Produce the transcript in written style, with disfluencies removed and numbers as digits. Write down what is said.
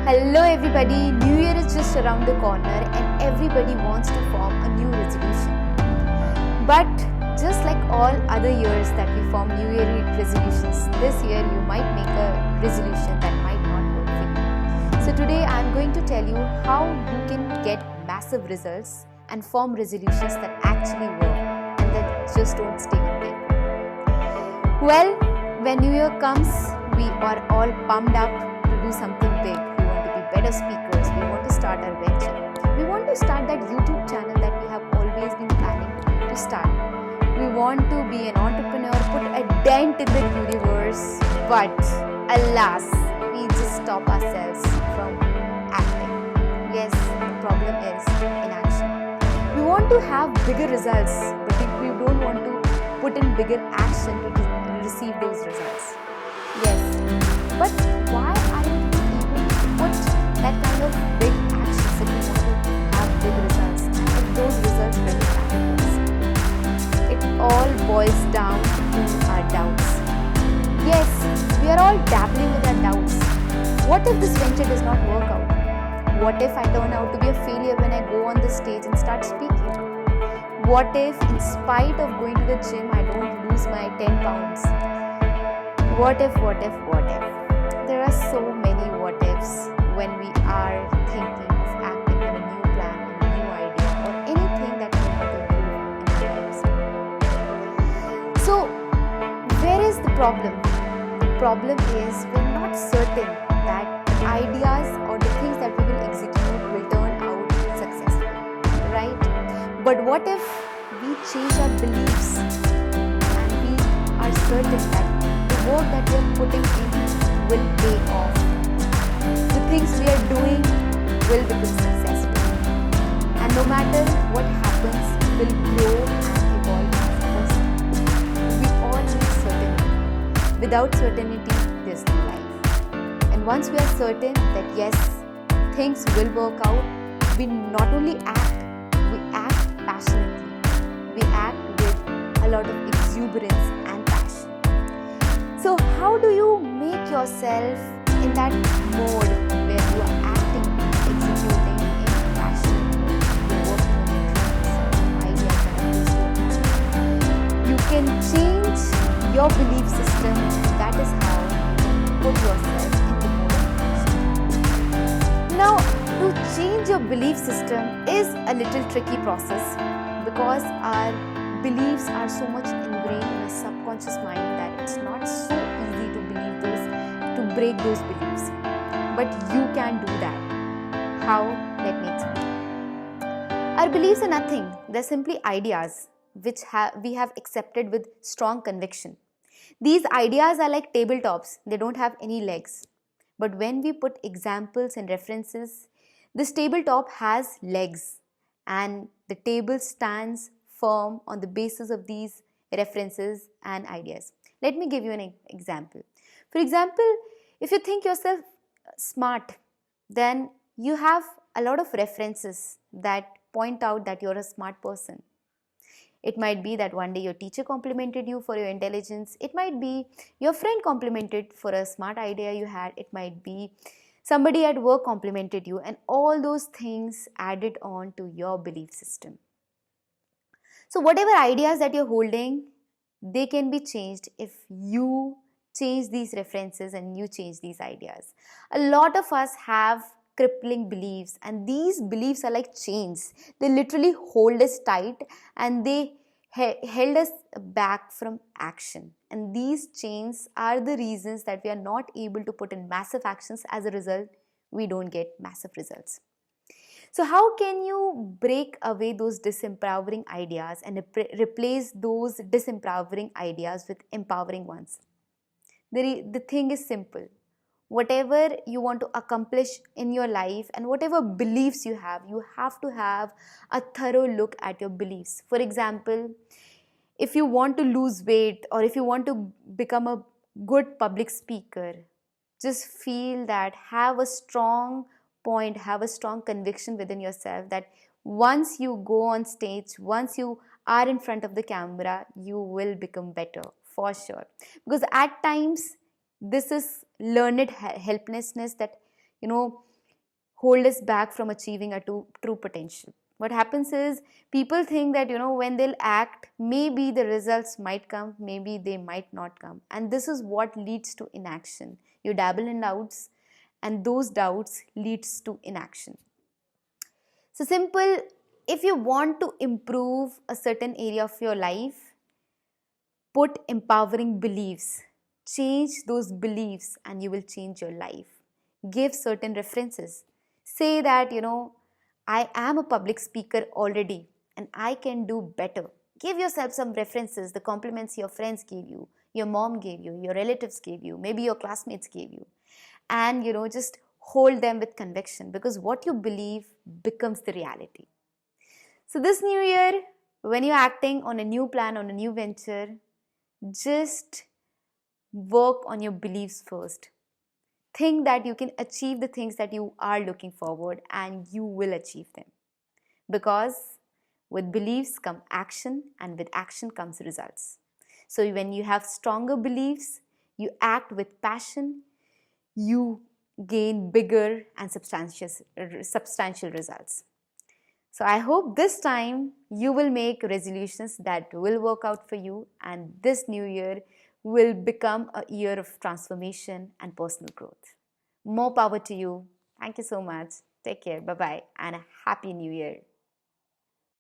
Hello everybody, New Year is just around the corner and everybody wants to form a new resolution. But just like all other years that we form New Year resolutions, this year you might make a resolution that might not work for you. So today I am going to tell you how you can get massive results and form resolutions that actually work and that just don't stay on paper. Well, when New Year comes, we are all pumped up to do something big. Better speakers, we want to start our venture. We want to start that YouTube channel that we have always been planning to start. We want to be an entrepreneur, put a dent in the universe, but alas, we just stop ourselves from acting. Yes, the problem is inaction. We want to have bigger results, but we don't want to put in bigger action to receive those results. Yes, but why aren't we able to put that kind of big actions if we want to have big results, if those results really matter to us? It all boils down to our doubts. Yes, we are all dabbling with our doubts. What if this venture does not work out? What if I turn out to be a failure when I go on the stage and start speaking? What if, in spite of going to the gym, I don't lose my 10 pounds? What if? There are so many what ifs when we are thinking of acting on a new plan, a new idea, or anything that we want to do in our lives. So, where is the problem? The problem is we're not certain that the ideas or the things that we will execute will turn out successful, right? But what if we change our beliefs and we are certain that the work that we are putting in will pay off? The things we are doing will become successful, and no matter what happens, will grow and evolve as a person. We all need certainty. Without certainty, there's no life. And once we are certain that yes, things will work out, we not only act, we act passionately. We act with a lot of exuberance and passion. So how do you make yourself in that mode where you are acting, executing in passion, you're working on your dreams, ideas that are close to you? You can change your belief system, and that is how you put yourself in the mode of action. Now, to change your belief system is a little tricky process because our beliefs are so much ingrained in our subconscious mind that it's not so easy to believe those, to break those beliefs. But you can do that. How? Let me explain. Our beliefs are nothing. They're simply ideas which we have accepted with strong conviction. These ideas are like tabletops. They don't have any legs. But when we put examples and references, this tabletop has legs and the table stands firm on the basis of these references and ideas. Let me give you an example. For example, if you think yourself smart, then you have a lot of references that point out that you're a smart person. It might be that one day your teacher complimented you for your intelligence. It might be your friend complimented for a smart idea you had. It might be somebody at work complimented you, and all those things added on to your belief system. So whatever ideas that you're holding, they can be changed if you change these references and you change these ideas. A lot of us have crippling beliefs, and these beliefs are like chains. They literally hold us tight and they held us back from action. And these chains are the reasons that we are not able to put in massive actions. As a result, we don't get massive results. So how can you break away those disempowering ideas and replace those disempowering ideas with empowering ones? The thing is simple. Whatever you want to accomplish in your life and whatever beliefs you have to have a thorough look at your beliefs. For example, if you want to lose weight or if you want to become a good public speaker, just feel that, have a strong point, have a strong conviction within yourself that once you go on stage, once you are in front of the camera, you will become better for sure. Because at times, this is learned helplessness that, hold us back from achieving our true potential. What happens is people think that, when they'll act, maybe the results might come, maybe they might not come. And this is what leads to inaction. You dabble in doubts, and those doubts leads to inaction. So simple, if you want to improve a certain area of your life, put empowering beliefs. Change those beliefs and you will change your life. Give certain references. Say that, I am a public speaker already and I can do better. Give yourself some references, the compliments your friends gave you, your mom gave you, your relatives gave you, maybe your classmates gave you. And, just hold them with conviction, because what you believe becomes the reality. So this new year, when you're acting on a new plan, on a new venture, just work on your beliefs first. Think that you can achieve the things that you are looking forward, and you will achieve them. Because with beliefs come action, and with action comes results. So when you have stronger beliefs, you act with passion, you gain bigger and substantial results. So I hope this time you will make resolutions that will work out for you, and this new year will become a year of transformation and personal growth. More power to you. Thank you so much. Take care. Bye-bye, and a happy new year.